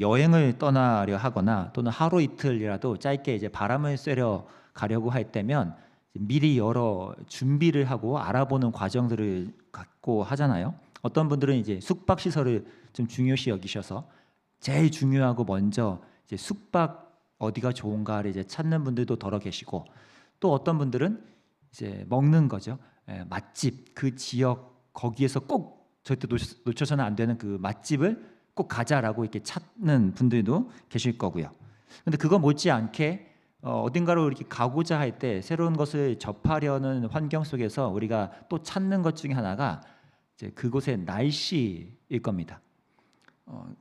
여행을 떠나려 하거나 또는 하루 이틀이라도 짧게 이제 바람을 쐬러 가려고 할 때면 미리 여러 준비를 하고 알아보는 과정들을 갖고 하잖아요. 어떤 분들은 이제 숙박 시설을 좀 중요시 여기셔서 제일 중요하고 먼저 이제 숙박 어디가 좋은가를 이제 찾는 분들도 더러 계시고, 또 어떤 분들은 이제 먹는 거죠. 맛집, 그 지역 거기에서 꼭 절대 놓쳐서는 안 되는 그 맛집을 꼭 가자라고 이렇게 찾는 분들도 계실 거고요. 근데 그거 못지않게 어딘가로 이렇게 가고자 할 때 새로운 것을 접하려는 환경 속에서 우리가 또 찾는 것 중에 하나가 이제 그곳의 날씨일 겁니다.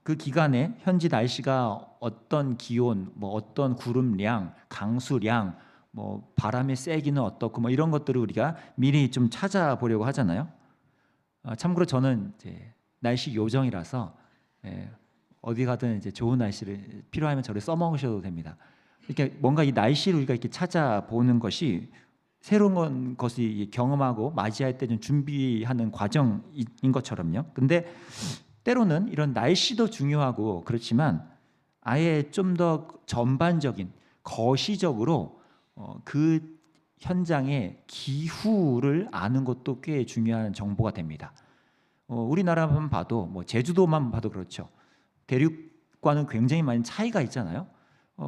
그 기간에 현지 날씨가 어떤 기온, 뭐 어떤 구름량, 강수량, 뭐 바람의 세기는 어떻고 뭐 이런 것들을 우리가 미리 좀 찾아보려고 하잖아요. 참고로 저는 이제 날씨 요정이라서 어디 가든 이제 좋은 날씨를 필요하면 저를 써먹으셔도 됩니다. 이렇게 뭔가 이 날씨를 우리가 이렇게 찾아보는 것이 새로운 것을 경험하고 맞이할 때 좀 준비하는 과정인 것처럼요. 근데 때로는 이런 날씨도 중요하고 그렇지만 아예 좀 더 전반적인 거시적으로 그 현장의 기후를 아는 것도 꽤 중요한 정보가 됩니다. 우리나라만 봐도 뭐 제주도만 봐도 그렇죠. 대륙과는 굉장히 많은 차이가 있잖아요.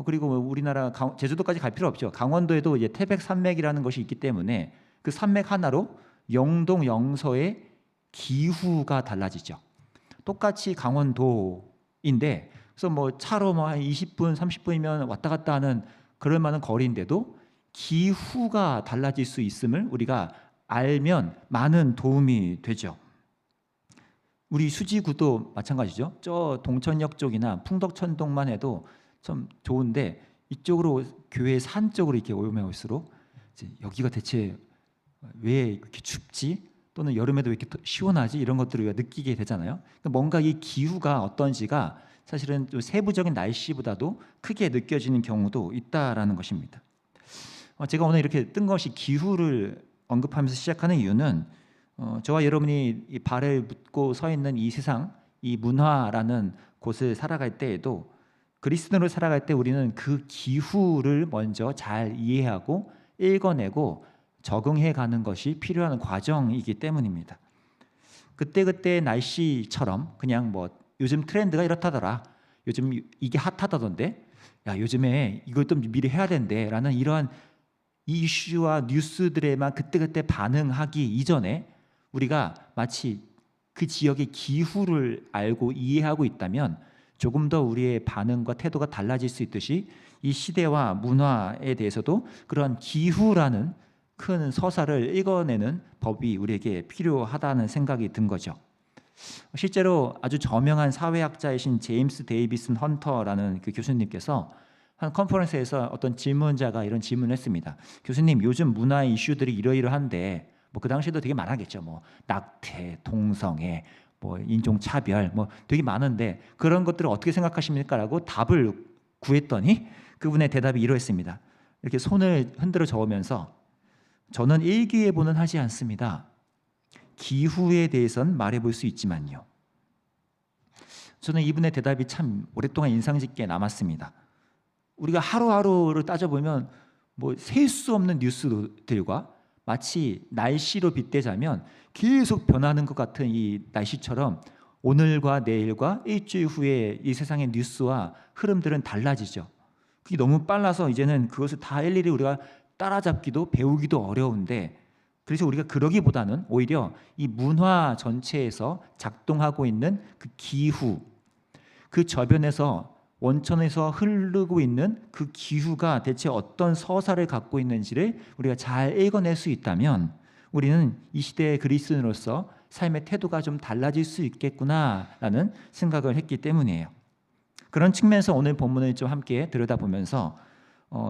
그리고 우리나라 제주도까지 갈 필요 없죠. 강원도에도 이제 태백산맥이라는 것이 있기 때문에 그 산맥 하나로 영동, 영서의 기후가 달라지죠. 똑같이 강원도인데, 그래서 뭐 차로 뭐 한 20분, 30분이면 왔다 갔다 하는 그럴 만한 거리인데도 기후가 달라질 수 있음을 우리가 알면 많은 도움이 되죠. 우리 수지구도 마찬가지죠. 저 동천역 쪽이나 풍덕천동만 해도 참 좋은데 이쪽으로 교회 산 쪽으로 이렇게 오면 올수록 이제 여기가 대체 왜 이렇게 춥지? 또는 여름에도 왜 이렇게 시원하지? 이런 것들을 우리가 느끼게 되잖아요. 그러니까 뭔가 이 기후가 어떤지가 사실은 좀 세부적인 날씨보다도 크게 느껴지는 경우도 있다라는 것입니다. 제가 오늘 이렇게 뜬금없이 기후를 언급하면서 시작하는 이유는 저와 여러분이 이 발을 묻고 서 있는 이 세상, 이 문화라는 곳을 살아갈 때에도 그리스도인으로 살아갈 때 우리는 그 기후를 먼저 잘 이해하고 읽어내고 적응해 가는 것이 필요한 과정이기 때문입니다. 그때그때 날씨처럼 그냥 뭐 요즘 트렌드가 이렇다더라, 요즘 이게 핫하다던데, 야 요즘에 이걸 좀 미리 해야 된대 라는 이러한 이슈와 뉴스들에만 그때그때 반응하기 이전에 우리가 마치 그 지역의 기후를 알고 이해하고 있다면 조금 더 우리의 반응과 태도가 달라질 수 있듯이 이 시대와 문화에 대해서도 그런 기후라는 큰 서사를 읽어내는 법이 우리에게 필요하다는 생각이 든 거죠. 실제로 아주 저명한 사회학자이신 제임스 데이비슨 헌터라는 그 교수님께서 한 컨퍼런스에서 어떤 질문자가 이런 질문을 했습니다. 교수님, 요즘 문화 이슈들이 이러이러한데 뭐 그 당시에도 되게 많았겠죠. 뭐 낙태, 동성애, 뭐 인종차별, 뭐 되게 많은데 그런 것들을 어떻게 생각하십니까?라고 답을 구했더니 그분의 대답이 이러했습니다. 이렇게 손을 흔들어 적으면서 저는 일기예보는 하지 않습니다. 기후에 대해서는 말해볼 수 있지만요. 저는 이분의 대답이 참 오랫동안 인상 깊게 남았습니다. 우리가 하루하루를 따져보면 뭐 셀 수 없는 뉴스들과 마치 날씨로 빗대자면 계속 변하는 것 같은 이 날씨처럼 오늘과 내일과 일주일 후에 이 세상의 뉴스와 흐름들은 달라지죠. 그게 너무 빨라서 이제는 그것을 다 일일이 우리가 따라잡기도 배우기도 어려운데, 그래서 우리가 그러기보다는 오히려 이 문화 전체에서 작동하고 있는 그 기후, 그 저변에서 원천에서 흐르고 있는 그 기후가 대체 어떤 서사를 갖고 있는지를 우리가 잘 읽어낼 수 있다면 우리는 이 시대의 그리스도인으로서 삶의 태도가 좀 달라질 수 있겠구나라는 생각을 했기 때문이에요. 그런 측면에서 오늘 본문을 좀 함께 들여다보면서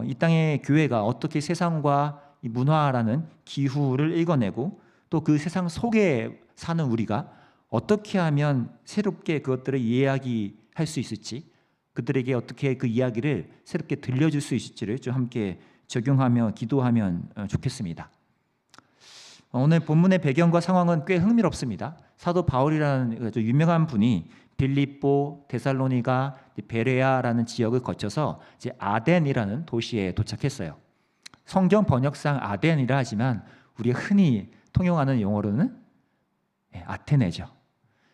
이 땅의 교회가 어떻게 세상과 이 문화라는 기후를 읽어내고 또 그 세상 속에 사는 우리가 어떻게 하면 새롭게 그것들을 이해할 수 있을지, 그들에게 어떻게 그 이야기를 새롭게 들려줄 수 있을지를 좀 함께 적용하며 기도하면 좋겠습니다. 오늘 본문의 배경과 상황은 꽤 흥미롭습니다. 사도 바울이라는 아주 유명한 분이 빌립보, 데살로니가, 베레아라는 지역을 거쳐서 이제 아덴이라는 도시에 도착했어요. 성경 번역상 아덴이라 하지만 우리가 흔히 통용하는 용어로는 아테네죠.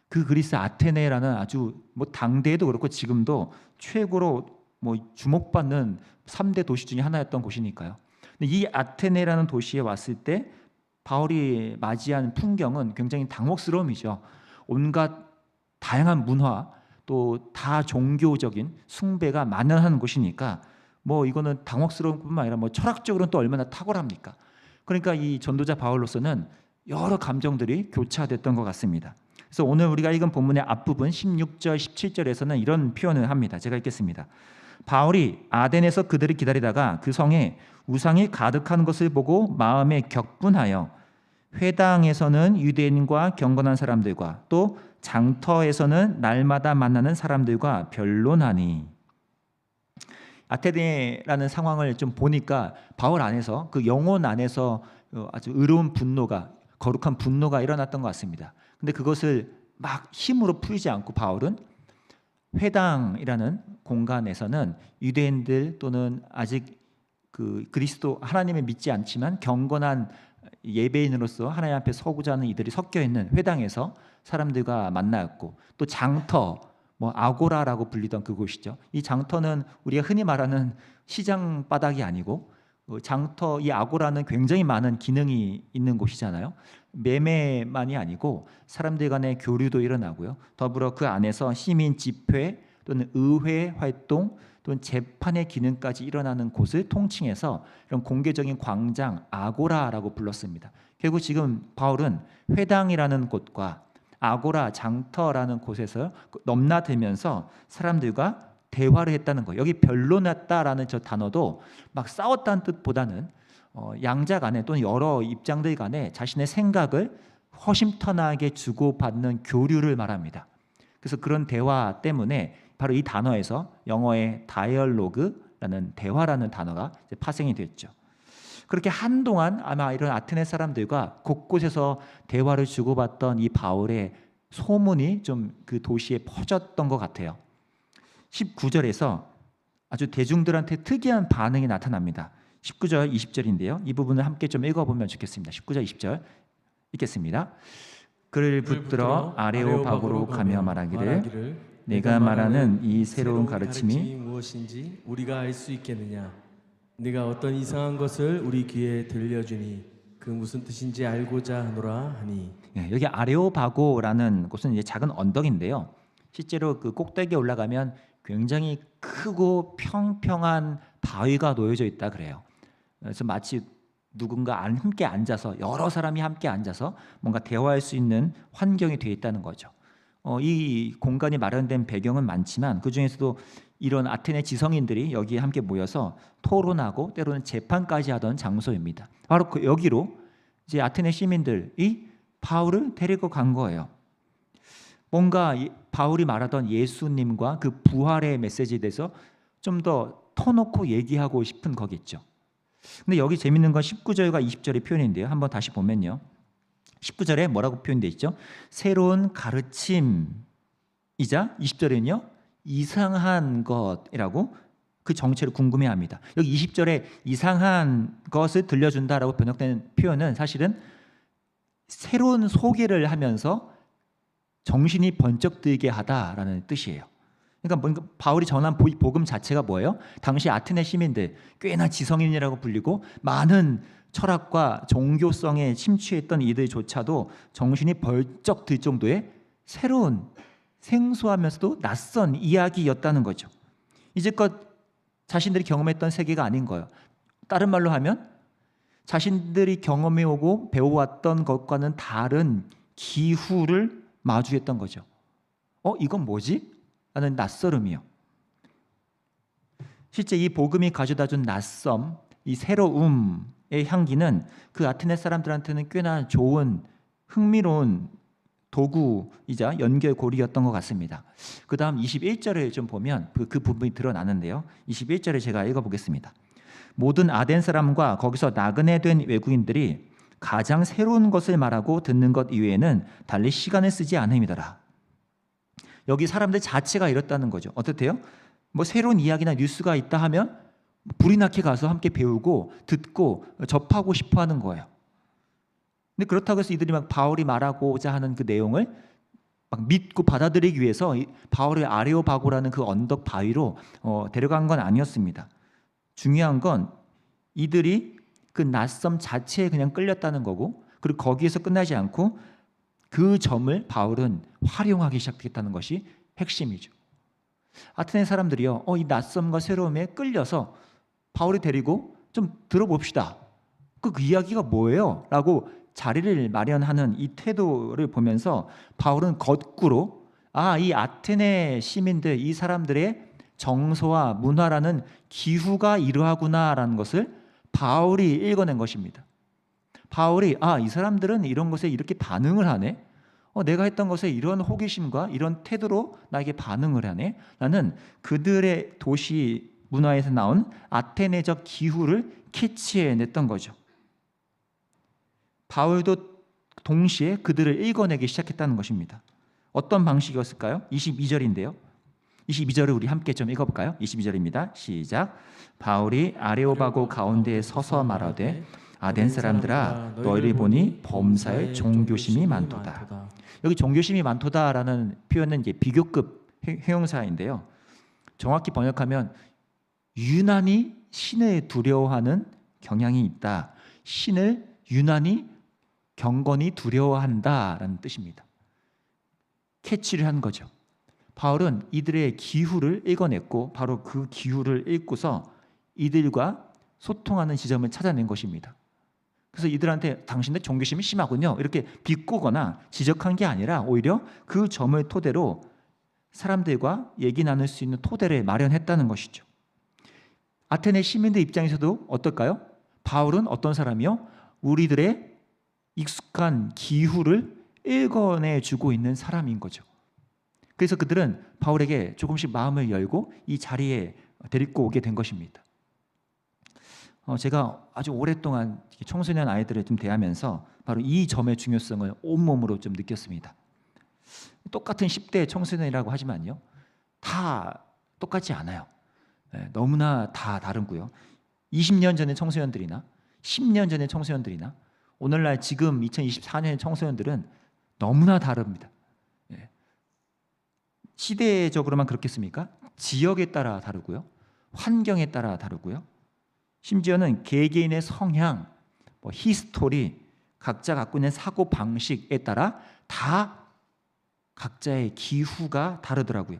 그 그리스 아테네라는 아주 뭐 당대에도 그렇고 지금도 최고로 뭐 주목받는 3대 도시 중에 하나였던 곳이니까요. 근데 이 아테네라는 도시에 왔을 때 바울이 맞이한 풍경은 굉장히 당혹스러움이죠. 온갖 다양한 문화 또 다 종교적인 숭배가 만연하는 곳이니까 뭐 이거는 당혹스러운 뿐만 아니라 뭐 철학적으로는 또 얼마나 탁월합니까? 그러니까 이 전도자 바울로서는 여러 감정들이 교차됐던 것 같습니다. 그래서 오늘 우리가 읽은 본문의 앞부분 16절, 17절에서는 이런 표현을 합니다. 제가 읽겠습니다. 바울이 아덴에서 그들을 기다리다가 그 성에 우상이 가득한 것을 보고 마음에 격분하여 회당에서는 유대인과 경건한 사람들과 또 장터에서는 날마다 만나는 사람들과 변론하니. 아테네라는 상황을 좀 보니까 바울 안에서 그 영혼 안에서 아주 의로운 분노가 거룩한 분노가 일어났던 것 같습니다. 근데 그것을 막 힘으로 풀지 않고 바울은 회당이라는 공간에서는 유대인들 또는 아직 그 그리스도 하나님을 믿지 않지만 경건한 예배인으로서 하나님 앞에 서고자 하는 이들이 섞여 있는 회당에서 사람들과 만나였고, 또 장터, 뭐 아고라라고 불리던 그곳이죠. 이 장터는 우리가 흔히 말하는 시장 바닥이 아니고 장터, 이 아고라는 굉장히 많은 기능이 있는 곳이잖아요. 매매만이 아니고 사람들 간의 교류도 일어나고요. 더불어 그 안에서 시민 집회 또는 의회 활동 또는 재판의 기능까지 일어나는 곳을 통칭해서 이런 공개적인 광장 아고라라고 불렀습니다. 결국 지금 바울은 회당이라는 곳과 아고라 장터라는 곳에서 넘나들면서 사람들과 대화를 했다는 거예요. 여기 변론했다라는 저 단어도 막 싸웠다는 뜻보다는 양자 간에 또는 여러 입장들 간에 자신의 생각을 허심탄회하게 주고받는 교류를 말합니다. 그래서 그런 대화 때문에 바로 이 단어에서 영어의 다이얼로그라는 대화라는 단어가 파생이 됐죠. 그렇게 한동안 아마 이런 아테네 사람들과 곳곳에서 대화를 주고받던 이 바울의 소문이 좀 그 도시에 퍼졌던 것 같아요. 19절에서 아주 대중들한테 특이한 반응이 나타납니다. 19절, 20절인데요. 이 부분을 함께 좀 읽어보면 좋겠습니다. 19절, 20절 읽겠습니다. 그를 붙들어 아레오바고로 가며 말하기를 내가 말하는 이 새로운 가르침이 무엇인지 우리가 알 수 있겠느냐? 네가 어떤 이상한 것을 우리 귀에 들려주니 그 무슨 뜻인지 알고자 하노라 하니. 여기 아레오바고라는 곳은 이제 작은 언덕인데요. 실제로 그 꼭대기에 올라가면 굉장히 크고 평평한 바위가 놓여져 있다 그래요. 그래서 마치 누군가 함께 앉아서 여러 사람이 함께 앉아서 뭔가 대화할 수 있는 환경이 되어 있다는 거죠. 이 공간이 마련된 배경은 많지만 그 중에서도 이런 아테네 지성인들이 여기에 함께 모여서 토론하고 때로는 재판까지 하던 장소입니다. 바로 여기로 이제 아테네 시민들이 바울을 데리고 간 거예요. 뭔가 바울이 말하던 예수님과 그 부활의 메시지에 대해서 좀 더 터놓고 얘기하고 싶은 거겠죠. 근데 여기 재밌는 건 19절과 20절의 표현인데요. 한번 다시 보면요. 19절에 뭐라고 표현되어 있죠? 새로운 가르침이자 20절에는요. 이상한 것이라고 그 정체를 궁금해합니다. 여기 20절에 이상한 것을 들려준다라고 번역된 표현은 사실은 새로운 소개를 하면서 정신이 번쩍 들게 하다라는 뜻이에요. 그러니까 바울이 전한 복음 자체가 뭐예요? 당시 아테네 시민들 꽤나 지성인이라고 불리고 많은 철학과 종교성에 침취했던 이들조차도 정신이 벌쩍 들 정도의 새로운 생소하면서도 낯선 이야기였다는 거죠. 이제껏 자신들이 경험했던 세계가 아닌 거예요. 다른 말로 하면 자신들이 경험해오고 배워왔던 것과는 다른 기후를 마주했던 거죠. 이건 뭐지? 라는 낯설음이요. 실제 이 복음이 가져다준 낯섦, 이 새로움의 향기는 그 아테네 사람들한테는 꽤나 좋은 흥미로운 도구이자 연결고리였던 것 같습니다. 그 다음 21절을 좀 보면 그 부분이 드러나는데요. 21절에 제가 읽어보겠습니다. 모든 아덴 사람과 거기서 나그네 된 외국인들이 가장 새로운 것을 말하고 듣는 것 이외에는 달리 시간을 쓰지 않음이더라. 여기 사람들 자체가 이렇다는 거죠. 어떻대요? 뭐 새로운 이야기나 뉴스가 있다 하면 불이 나게 가서 함께 배우고 듣고 접하고 싶어 하는 거예요. 근데 그렇다고 해서 이들이 막 바울이 말하고자 하는 그 내용을 막 믿고 받아들이기 위해서 바울을 아레오바고라는 그 언덕 바위로 데려간 건 아니었습니다. 중요한 건 이들이 그 낯섦 자체에 그냥 끌렸다는 거고, 그리고 거기에서 끝나지 않고 그 점을 바울은 활용하기 시작했다는 것이 핵심이죠. 아테네 사람들이요, 이 낯섦과 새로움에 끌려서 바울이 데리고 좀 들어봅시다. 그 이야기가 뭐예요? 라고 자리를 마련하는 이 태도를 보면서 바울은 거꾸로 이 아테네 시민들, 이 사람들의 정서와 문화라는 기후가 이러하구나라는 것을 바울이 읽어낸 것입니다. 바울이 이 사람들은 이런 것에 이렇게 반응을 하네. 내가 했던 것에 이런 호기심과 이런 태도로 나에게 반응을 하네. 나는 그들의 도시 문화에서 나온 아테네적 기후를 캐치해냈던 거죠. 바울도 동시에 그들을 읽어내기 시작했다는 것입니다. 어떤 방식이었을까요? 22절인데요. 22절을 우리 함께 좀 읽어볼까요? 22절입니다. 시작. 바울이 아레오바고 가운데에 서서 말하되 아덴 사람들아 너희를 보니 범사에 종교심이 많도다. 여기 종교심이 많도다라는 표현은 이제 비교급 형용사인데요. 정확히 번역하면 유난히 신을 두려워하는 경향이 있다. 신을 유난히 경건히 두려워한다라는 뜻입니다. 캐치를 한 거죠. 바울은 이들의 기후를 읽어냈고 바로 그 기후를 읽고서 이들과 소통하는 지점을 찾아낸 것입니다. 그래서 이들한테 당신들 종교심이 심하군요, 이렇게 비꼬거나 지적한 게 아니라 오히려 그 점을 토대로 사람들과 얘기 나눌 수 있는 토대를 마련했다는 것이죠. 아테네 시민들 입장에서도 어떨까요? 바울은 어떤 사람이요? 우리들의 익숙한 기후를 읽어내주고 있는 사람인 거죠. 그래서 그들은 바울에게 조금씩 마음을 열고 이 자리에 데리고 오게 된 것입니다. 제가 아주 오랫동안 청소년 아이들을 좀 대하면서 바로 이 점의 중요성을 온몸으로 좀 느꼈습니다. 똑같은 10대 청소년이라고 하지만요, 다 똑같지 않아요. 너무나 다 다르고요. 20년 전의 청소년들이나 10년 전의 청소년들이나 오늘날 지금 2024년의 청소년들은 너무나 다릅니다. 시대적으로만 그렇겠습니까? 지역에 따라 다르고요, 환경에 따라 다르고요, 심지어는 개개인의 성향, 히스토리, 각자 갖고 있는 사고 방식에 따라 다 각자의 기후가 다르더라고요.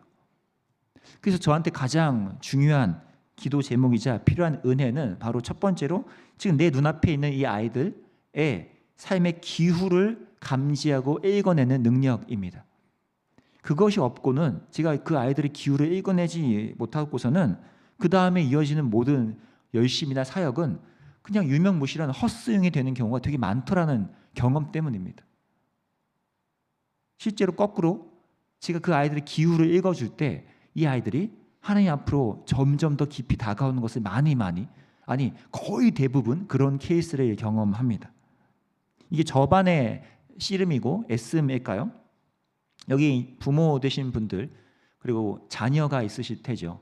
그래서 저한테 가장 중요한 기도 제목이자 필요한 은혜는 바로 첫 번째로 지금 내 눈앞에 있는 이 아이들의 삶의 기후를 감지하고 읽어내는 능력입니다. 그것이 없고는, 제가 그 아이들의 기후를 읽어내지 못하고서는 그 다음에 이어지는 모든 열심이나 사역은 그냥 유명무실한 헛소용이 되는 경우가 되게 많더라는 경험 때문입니다. 실제로 거꾸로 제가 그 아이들의 기후를 읽어줄 때 이 아이들이 하나님 앞으로 점점 더 깊이 다가오는 것을 아니 거의 대부분 그런 케이스를 경험합니다. 이게 저반의 씨름이고 애씀일까요? 여기 부모 되신 분들 그리고 자녀가 있으실 테죠.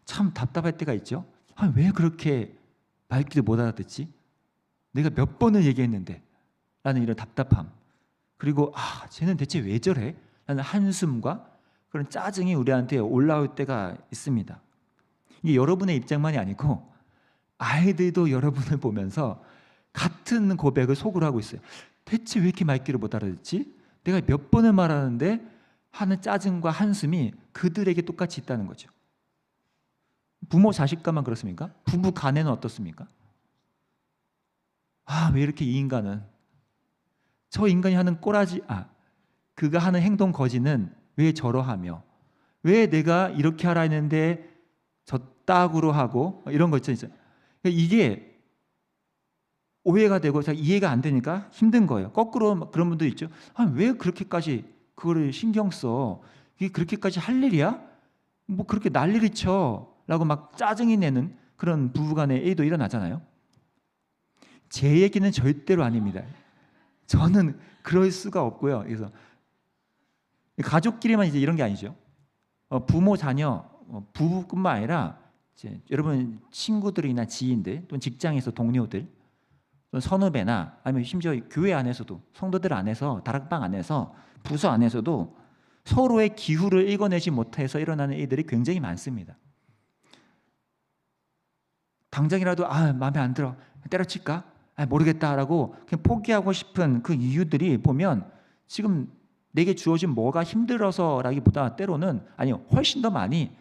참 답답할 때가 있죠. 왜 그렇게 말귀를 못 알아듣지? 내가 몇 번을 얘기했는데 라는 이런 답답함, 그리고 쟤는 대체 왜 저래? 라는 한숨과 그런 짜증이 우리한테 올라올 때가 있습니다. 이게 여러분의 입장만이 아니고 아이들도 여러분을 보면서 같은 고백을 속으로 하고 있어요. 대체 왜 이렇게 말귀를 못 알아듣지? 내가 몇 번을 말하는데 하는 짜증과 한숨이 그들에게 똑같이 있다는 거죠. 부모 자식과만 그렇습니까? 부부 간에는 어떻습니까? 왜 이렇게 이 인간은, 저 인간이 하는 꼬라지, 그가 하는 행동 거지는 왜 저러하며, 왜 내가 이렇게 하라 했는데 저 딱으로 하고, 이런 거 있잖아요. 이게 오해가 되고 이해가 안 되니까 힘든 거예요. 거꾸로 그런 분도 있죠. 왜 그렇게까지 그거를 신경 써? 이게 그렇게까지 할 일이야? 뭐 그렇게 난리를 쳐? 라고 막 짜증이 내는 그런 부부간의 애도 일어나잖아요. 제 얘기는 절대로 아닙니다. 저는 그럴 수가 없고요. 그래서 가족끼리만 이제 이런 게 아니죠. 부모, 자녀, 부부뿐만 아니라 이제 여러분 친구들이나 지인들 또는 직장에서 동료들 또는 선후배나 아니면 심지어 교회 안에서도 성도들 안에서 다락방 안에서 부서 안에서도 서로의 기후를 읽어내지 못해서 일어나는 일들이 굉장히 많습니다. 당장이라도 마음에 안 들어 때려칠까? 모르겠다라고 그냥 포기하고 싶은 그 이유들이 보면 지금 내게 주어진 뭐가 힘들어서라기보다 때로는 아니요 훨씬 더 많이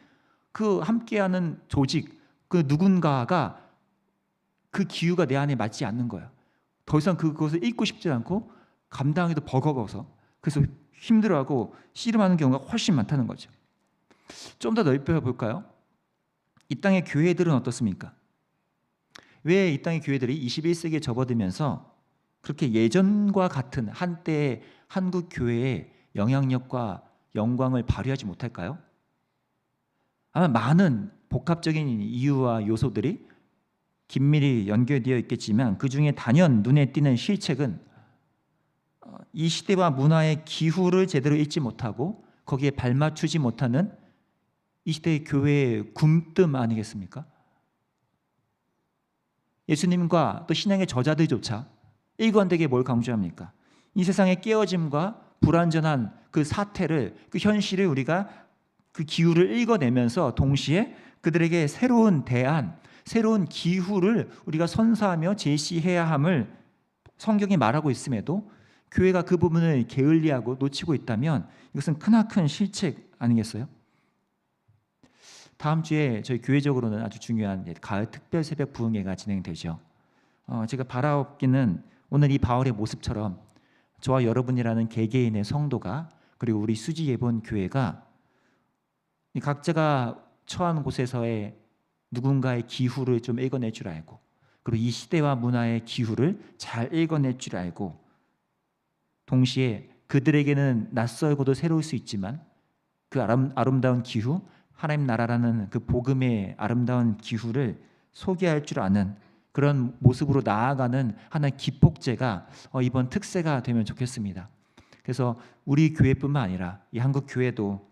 그 함께하는 조직 그 누군가가 그 기후가 내 안에 맞지 않는 거야. 더 이상 그것을 읽고 싶지 않고 감당하기도 버거워서 그래서 힘들어하고 씨름하는 경우가 훨씬 많다는 거죠. 좀 더 넓혀 볼까요? 이 땅의 교회들은 어떻습니까? 왜 이 땅의 교회들이 21세기에 접어들면서 그렇게 예전과 같은 한때의 한국 교회의 영향력과 영광을 발휘하지 못할까요? 아마 많은 복합적인 이유와 요소들이 긴밀히 연결되어 있겠지만 그 중에 단연 눈에 띄는 실책은 이 시대와 문화의 기후를 제대로 읽지 못하고 거기에 발맞추지 못하는 이 시대의 교회의 굼뜸 아니겠습니까? 예수님과 또 신앙의 저자들조차 일관되게 뭘 강조합니까? 이 세상의 깨어짐과 불완전한 그 사태를 그 현실을 우리가 그 기후를 읽어내면서 동시에 그들에게 새로운 대안, 새로운 기후를 우리가 선사하며 제시해야 함을 성경이 말하고 있음에도 교회가 그 부분을 게을리하고 놓치고 있다면 이것은 크나큰 실책 아니겠어요? 다음 주에 저희 교회적으로는 아주 중요한 가을 특별 새벽 부흥회가 진행되죠. 제가 바라옵기는 오늘 이 바울의 모습처럼 저와 여러분이라는 개개인의 성도가 그리고 우리 수지 예본 교회가 각자가 처한 곳에서의 누군가의 기후를 좀 읽어낼 줄 알고 그리고 이 시대와 문화의 기후를 잘 읽어낼 줄 알고 동시에 그들에게는 낯설고도 새로울 수 있지만 그 아름다운 기후 하나님 나라라는 그 복음의 아름다운 기후를 소개할 줄 아는 그런 모습으로 나아가는 하나의 기폭제가 이번 특세가 되면 좋겠습니다. 그래서 우리 교회뿐만 아니라 이 한국 교회도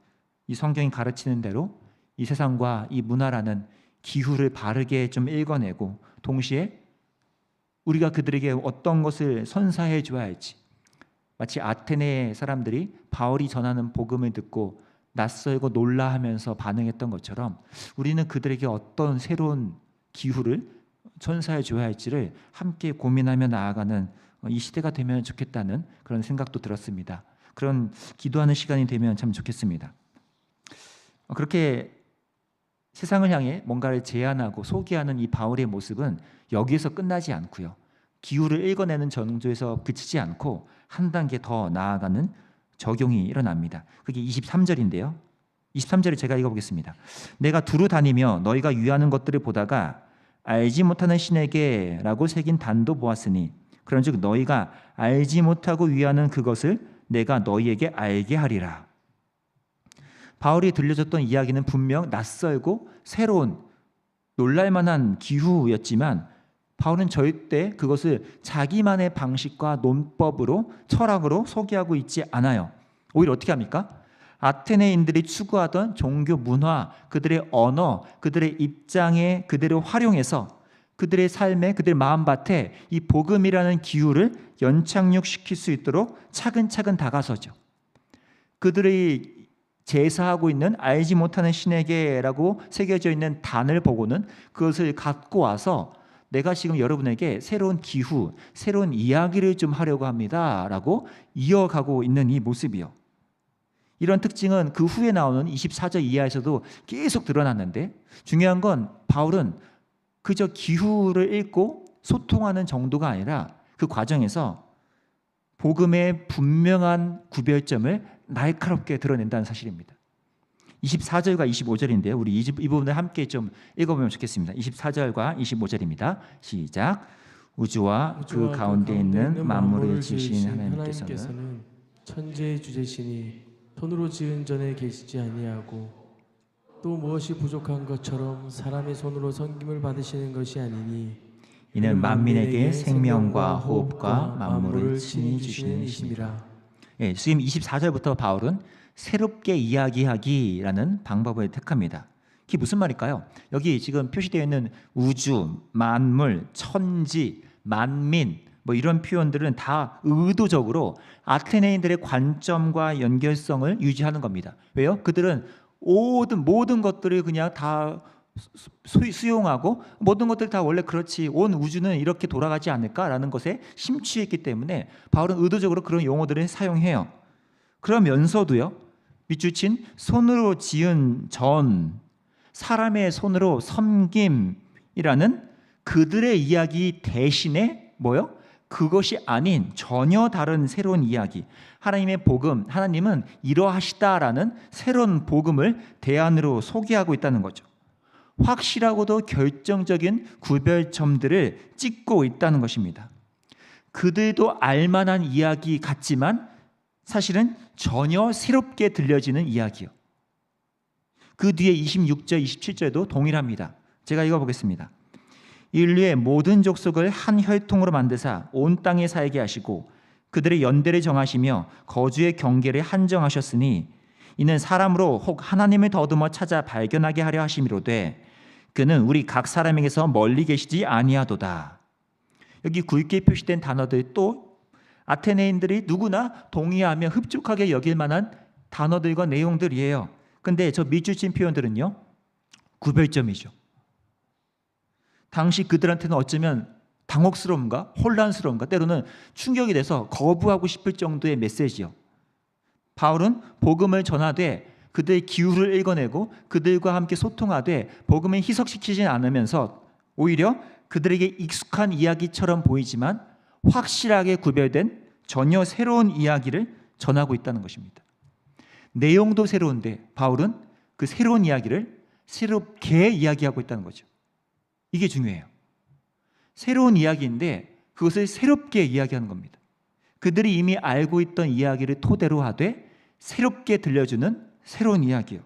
이 성경이 가르치는 대로 이 세상과 이 문화라는 기후를 바르게 좀 읽어내고 동시에 우리가 그들에게 어떤 것을 선사해 줘야 할지 마치 아테네 사람들이 바울이 전하는 복음을 듣고 낯설고 놀라하면서 반응했던 것처럼 우리는 그들에게 어떤 새로운 기후를 전사해 줘야 할지를 함께 고민하며 나아가는 이 시대가 되면 좋겠다는 그런 생각도 들었습니다. 그런 기도하는 시간이 되면 참 좋겠습니다. 그렇게 세상을 향해 뭔가를 제안하고 소개하는 이 바울의 모습은 여기에서 끝나지 않고요. 기후를 읽어내는 정도에서 그치지 않고 한 단계 더 나아가는 적용이 일어납니다. 그게 23절인데요. 23절을 제가 읽어보겠습니다. 내가 두루 다니며 너희가 유하는 것들을 보다가 알지 못하는 신에게 라고 새긴 단도 보았으니 그런즉 너희가 알지 못하고 위하는 그것을 내가 너희에게 알게 하리라. 바울이 들려줬던 이야기는 분명 낯설고 새로운 놀랄만한 기후였지만 바울은 절대 그것을 자기만의 방식과 논법으로 철학으로 소개하고 있지 않아요. 오히려 어떻게 합니까? 아테네인들이 추구하던 종교 문화, 그들의 언어, 그들의 입장에 그대로 활용해서 그들의 삶에 그들의 마음밭에 이 복음이라는 기후를 연착륙시킬 수 있도록 차근차근 다가서죠. 그들의 제사하고 있는 알지 못하는 신에게라고 새겨져 있는 단을 보고는 그것을 갖고 와서 내가 지금 여러분에게 새로운 기후, 새로운 이야기를 좀 하려고 합니다 라고 이어가고 있는 이 모습이요. 이런 특징은 그 후에 나오는 24절 이하에서도 계속 드러났는데 중요한 건 바울은 그저 기후를 읽고 소통하는 정도가 아니라 그 과정에서 복음의 분명한 구별점을 날카롭게 드러낸다는 사실입니다. 24절과 25절인데요. 우리 이 부분을 함께 좀 읽어보면 좋겠습니다. 24절과 25절입니다. 시작. 우주와 그 가운데 있는 만물을 지으신 하나님께서는 천지의 주제시니 손으로 지은 전에 계시지 아니하고 또 무엇이 부족한 것처럼 사람의 손으로 섬김을 받으시는 것이 아니니 이는 만민에게 생명과 호흡과 만물을 친히 주시는 이심이라. 예, 지금 24절부터 바울은 새롭게 이야기하기라는 방법을 택합니다. 그게 무슨 말일까요? 여기 지금 표시되어 있는 우주, 만물, 천지, 만민 뭐 이런 표현들은 다 의도적으로 아테네인들의 관점과 연결성을 유지하는 겁니다. 왜요? 그들은 모든 것들을 그냥 다 수용하고 모든 것들 다 원래 그렇지, 온 우주는 이렇게 돌아가지 않을까라는 것에 심취했기 때문에 바울은 의도적으로 그런 용어들을 사용해요. 그러면서도요, 밑줄친 손으로 지은 전, 사람의 손으로 섬김이라는 그들의 이야기 대신에 뭐요? 그것이 아닌 전혀 다른 새로운 이야기, 하나님의 복음, 하나님은 이러하시다라는 새로운 복음을 대안으로 소개하고 있다는 거죠. 확실하고도 결정적인 구별점들을 찍고 있다는 것입니다. 그들도 알만한 이야기 같지만 사실은 전혀 새롭게 들려지는 이야기요. 그 뒤에 26절, 27절도 동일합니다. 제가 읽어보겠습니다. 인류의 모든 족속을 한 혈통으로 만드사 온 땅에 살게 하시고 그들의 연대를 정하시며 거주의 경계를 한정하셨으니 이는 사람으로 혹 하나님을 더듬어 찾아 발견하게 하려 하심이로되 그는 우리 각 사람에게서 멀리 계시지 아니하도다. 여기 굵게 표시된 단어들, 또 아테네인들이 누구나 동의하며 흡족하게 여길 만한 단어들과 내용들이에요. 근데 저 밑줄친 표현들은요, 구별점이죠. 당시 그들한테는 어쩌면 당혹스러움과 혼란스러움과 때로는 충격이 돼서 거부하고 싶을 정도의 메시지요. 바울은 복음을 전하되 그들의 기후를 읽어내고 그들과 함께 소통하되 복음을 희석시키지 않으면서 오히려 그들에게 익숙한 이야기처럼 보이지만 확실하게 구별된 전혀 새로운 이야기를 전하고 있다는 것입니다. 내용도 새로운데 바울은 그 새로운 이야기를 새롭게 이야기하고 있다는 거죠. 이게 중요해요. 새로운 이야기인데 그것을 새롭게 이야기하는 겁니다. 그들이 이미 알고 있던 이야기를 토대로 하되 새롭게 들려주는 새로운 이야기요.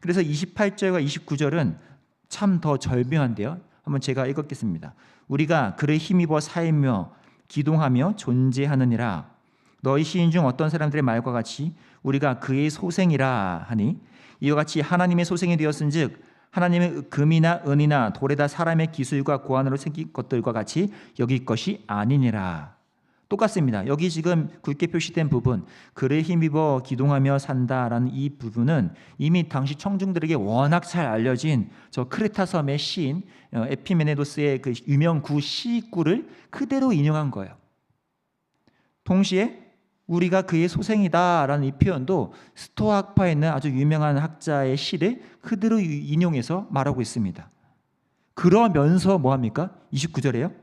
그래서 28절과 29절은 참 더 절묘한데요. 한번 제가 읽었겠습니다. 우리가 그를 힘입어 살며 기동하며 존재하느니라. 너희 시인 중 어떤 사람들의 말과 같이 우리가 그의 소생이라 하니 이와 같이 하나님의 소생이 되었은즉 하나님의 금이나 은이나 돌에다 사람의 기술과 고안으로 생긴 것들과 같이 여길 것이 아니니라. 똑같습니다. 여기 지금 굵게 표시된 부분, 그를 힘입어 기동하며 산다라는 이 부분은 이미 당시 청중들에게 워낙 잘 알려진 저 크레타 섬의 시인 에피메네도스의 그 유명 구 시구를 그대로 인용한 거예요. 동시에 우리가 그의 소생이다라는 이 표현도 스토아 학파에 있는 아주 유명한 학자의 시를 그대로 인용해서 말하고 있습니다. 그러면서 뭐합니까? 29절에요.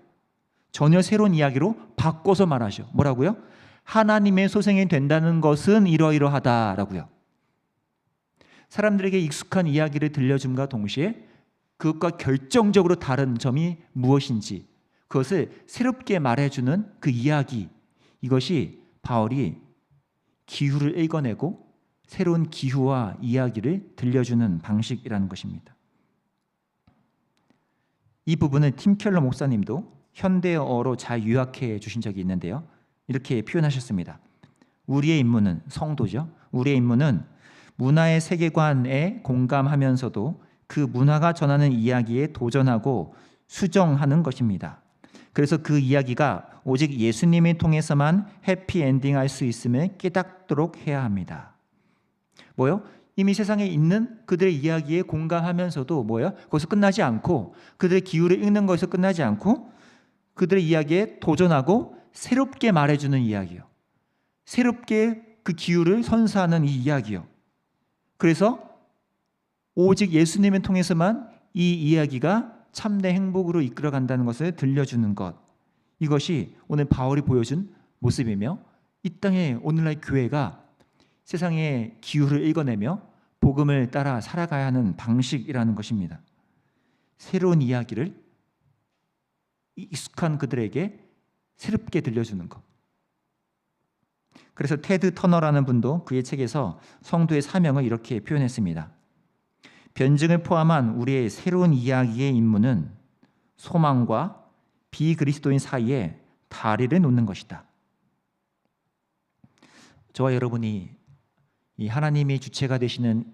전혀 새로운 이야기로 바꿔서 말하죠. 뭐라고요? 하나님의 소생이 된다는 것은 이러이러하다라고요. 사람들에게 익숙한 이야기를 들려줌과 동시에 그것과 결정적으로 다른 점이 무엇인지 그것을 새롭게 말해주는 그 이야기, 이것이 바울이 기후를 읽어내고 새로운 기후와 이야기를 들려주는 방식이라는 것입니다. 이 부분은 팀 켈러 목사님도 현대어로 잘 요약해 주신 적이 있는데요. 이렇게 표현하셨습니다. 우리의 임무는, 성도죠. 우리의 임무는 문화의 세계관에 공감하면서도 그 문화가 전하는 이야기에 도전하고 수정하는 것입니다. 그래서 그 이야기가 오직 예수님을 통해서만 해피엔딩할 수 있음을 깨닫도록 해야 합니다. 뭐요? 이미 세상에 있는 그들의 이야기에 공감하면서도 뭐요? 거기서 끝나지 않고 그들의 기후를 읽는 것에서 끝나지 않고 그들의 이야기에 도전하고 새롭게 말해주는 이야기요. 새롭게 그 기후를 선사하는 이 이야기요. 그래서 오직 예수님을 통해서만 이 이야기가 참된 행복으로 이끌어간다는 것을 들려주는 것, 이것이 오늘 바울이 보여준 모습이며 이 땅의 오늘날 교회가 세상의 기후를 읽어내며 복음을 따라 살아가야 하는 방식이라는 것입니다. 새로운 이야기를 익숙한 그들에게 새롭게 들려주는 것. 그래서 테드 터너라는 분도 그의 책에서 성도의 사명을 이렇게 표현했습니다. 변증을 포함한 우리의 새로운 이야기의 임무는 소망과 비그리스도인 사이에 다리를 놓는 것이다. 저와 여러분이 이 하나님의 주체가 되시는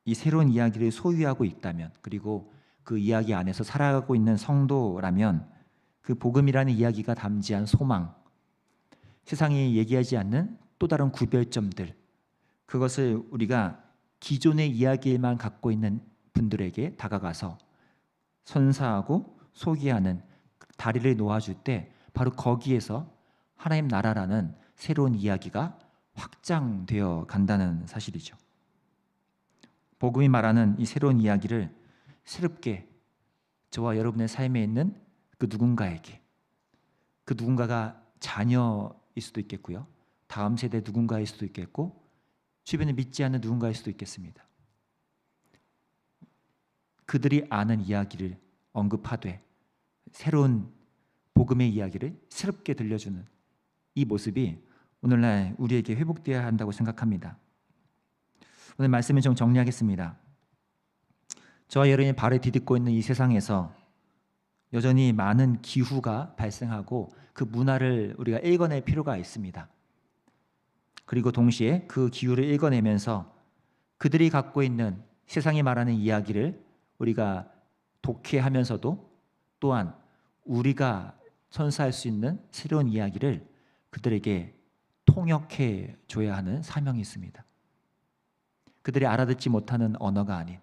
이 새로운 이야기를 소유하고 있다면, 그리고 그 이야기 안에서 살아가고 있는 성도라면, 그 복음이라는 이야기가 담지한 소망, 세상이 얘기하지 않는 또 다른 구별점들, 그것을 우리가 기존의 이야기만 갖고 있는 분들에게 다가가서 선사하고 소개하는 다리를 놓아줄 때, 바로 거기에서 하나님 나라라는 새로운 이야기가 확장되어 간다는 사실이죠. 복음이 말하는 이 새로운 이야기를 새롭게 저와 여러분의 삶에 있는 그 누군가에게, 그 누군가가 자녀일 수도 있겠고요, 다음 세대 누군가일 수도 있겠고, 주변에 믿지 않는 누군가일 수도 있겠습니다. 그들이 아는 이야기를 언급하되 새로운 복음의 이야기를 새롭게 들려주는 이 모습이 오늘날 우리에게 회복되어야 한다고 생각합니다. 오늘 말씀을 좀 정리하겠습니다. 저와 여러분이 발을 디딛고 있는 이 세상에서 여전히 많은 기후가 발생하고 그 문화를 우리가 읽어낼 필요가 있습니다. 그리고 동시에 그 기후를 읽어내면서 그들이 갖고 있는 세상이 말하는 이야기를 우리가 독해하면서도 또한 우리가 선사할 수 있는 새로운 이야기를 그들에게 통역해 줘야 하는 사명이 있습니다. 그들이 알아듣지 못하는 언어가 아닌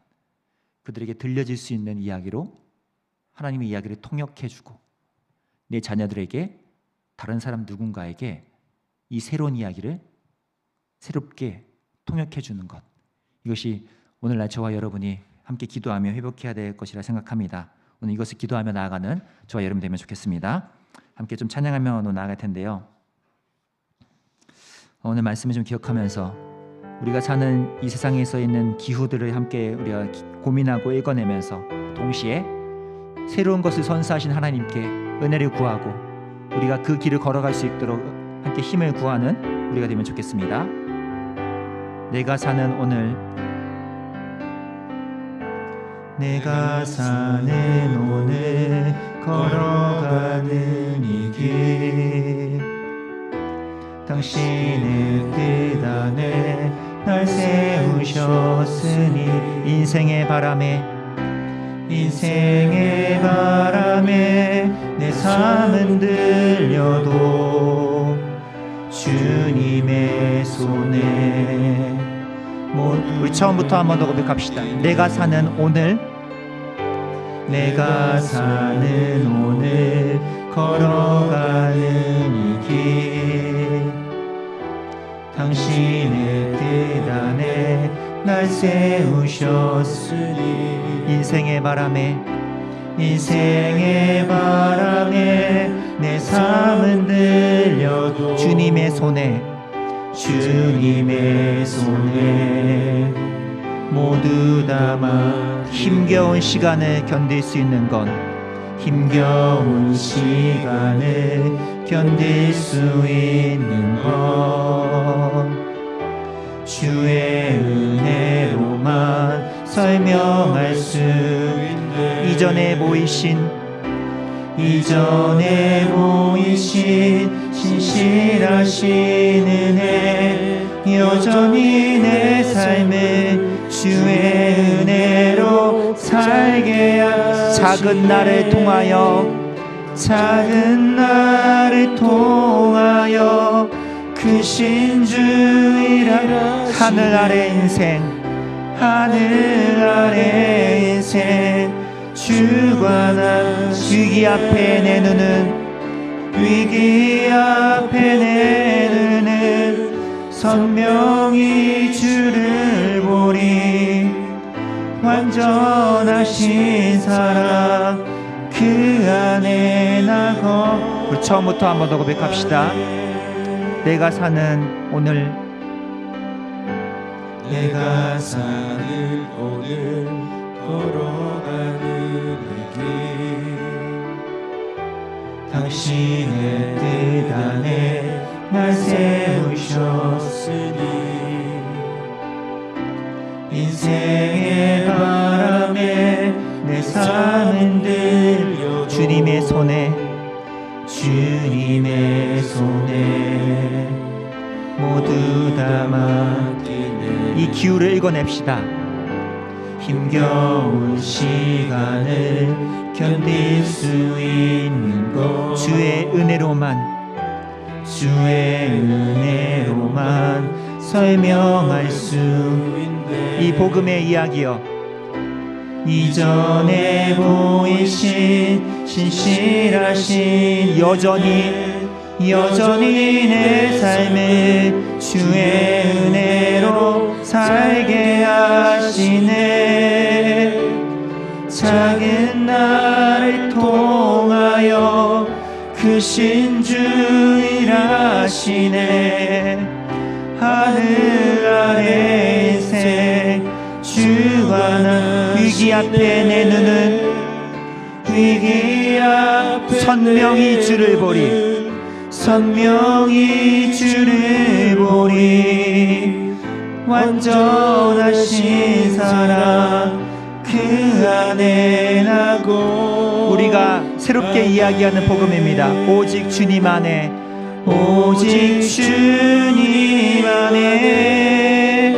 그들에게 들려질 수 있는 이야기로 하나님의 이야기를 통역해 주고, 내 자녀들에게, 다른 사람 누군가에게 이 새로운 이야기를 새롭게 통역해 주는 것, 이것이 오늘날 저와 여러분이 함께 기도하며 회복해야 될 것이라 생각합니다. 오늘 이것을 기도하며 나아가는 저와 여러분 되면 좋겠습니다. 함께 좀 찬양하며 나아갈 텐데요, 오늘 말씀을 좀 기억하면서 우리가 사는 이 세상에서 있는 기후들을 함께 우리가 고민하고 읽어내면서, 동시에 새로운 것을 선사하신 하나님께 은혜를 구하고 우리가 그 길을 걸어갈 수 있도록 함께 힘을 구하는 우리가 되면 좋겠습니다. 내가 사는 오늘, 내가 사는 오늘 걸어가는 이 길, 당신의 뜻 안에 날 세우셨으니, 인생의 바람에 내 삶은 들려도 주님의 손에. 우리 처음부터 한 번 더 고백합시다. 내가 사는 오늘, 내가 사는 오늘 걸어가는 이 길, 당신의 뜻 안에 날 세우셨으니, 인생의 바람에 내 삶은 들려도 주님의 손에 모두 담아. 힘겨운 시간을 견딜 수 있는 건, 힘겨운 시간을 견딜 수 있는 건 주의 은혜로만 설명할 수 있는, 이전에 보이신 신실하신 은혜, 여전히 내 삶을 주의 은혜로 살게 하시네. 작은 나를 통하여 크신 주이라. 하늘 아래 인생 주관한 위기 앞에 내 눈은 선명히 주를 보리. 완전하신 사랑 그 안에 나고. 우리 처음부터 한 번 더 고백합시다. 내가 사는 오늘, 내가 사는 오늘 걸어가는 길, 당신의 뜻 안에 날 세우셨으니, 인생의 바람에 내 삶은 들려 기후를 읽어냅시다. 힘겨운 시간을 견딜 수 있는 것 주의 은혜로만 설명할 수 이 복음의 이야기여 이전에 보이신 신실하신 여전히 내 삶을 주의 은혜로 살게 하시네. 작은 나를 통하여 크신 주 일하시네. 하늘 아래 인생 주가 나 위기 앞에 내 눈은 위기 앞에 선명히 주를 보리. 선명히 주를 보리. 완전하신 사랑 그 안에 나고 우리가 새롭게 이야기하는 복음입니다. 오직 주님 안에 오직 주님 안에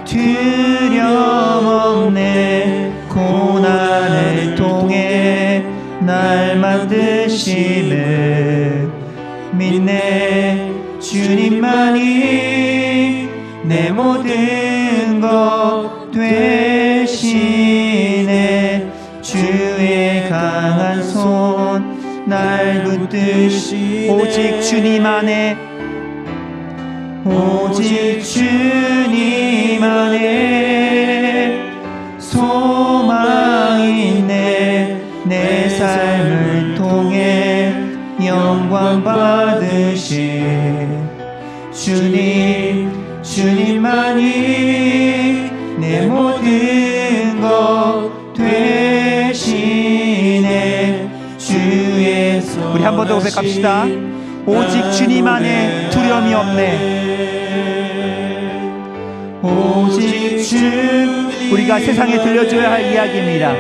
두려움 없네. 고난을 통해 날 만드심을 믿네. 주님만이 내 모든 것 되시네. 주의 강한 손 날 붙드시 오직 주님 안에 오직 주님 안에 소망이 있네. 내 삶을 통해 영광 받으신 주님만이 내 모든 것 되시네. 주의 우리 한 번 더 고백합시다. 오직 주님 안에 두려움이 없네. 오직 주님 우리가 세상에 들려줘야 할 이야기입니다.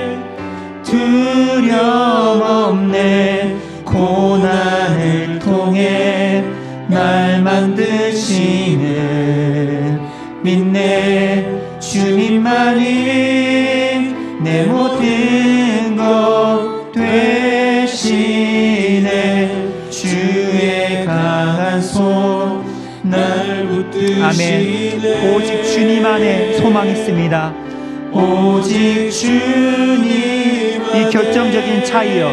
두려움 없네. 고난을 통해 날 만드시는 믿네. 주님만이 내 모든 것 되시네. 주의 강한 손 날 붙드시네. 아멘. 오직 주님 안에 소망이 있습니다. 오직 주님 이 결정적인 차이요,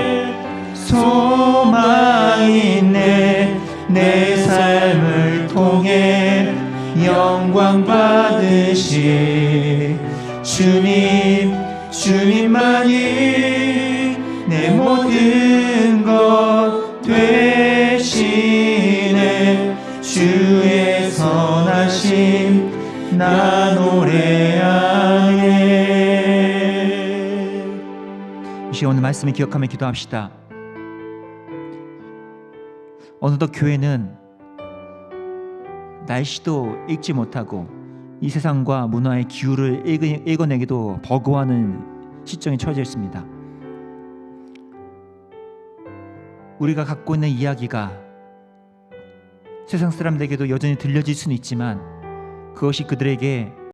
소망이 있네. 내 삶을 통해 영광 받으시 주님만이 내 모든 것 되시네. 주의 선하심 나 노래하네. 이 시간 오늘 말씀을 기억하며 기도합시다. 어느덧 교회는 날씨도 읽지 못하고 이 세상과 문화의 기후를 읽어내기도 버거워하는 시점에 처해져 있습니다. 우리가 갖고 있는 이야기가 세상 사람들에게도 여전히 들려질 수는 있지만 그것이 그들에게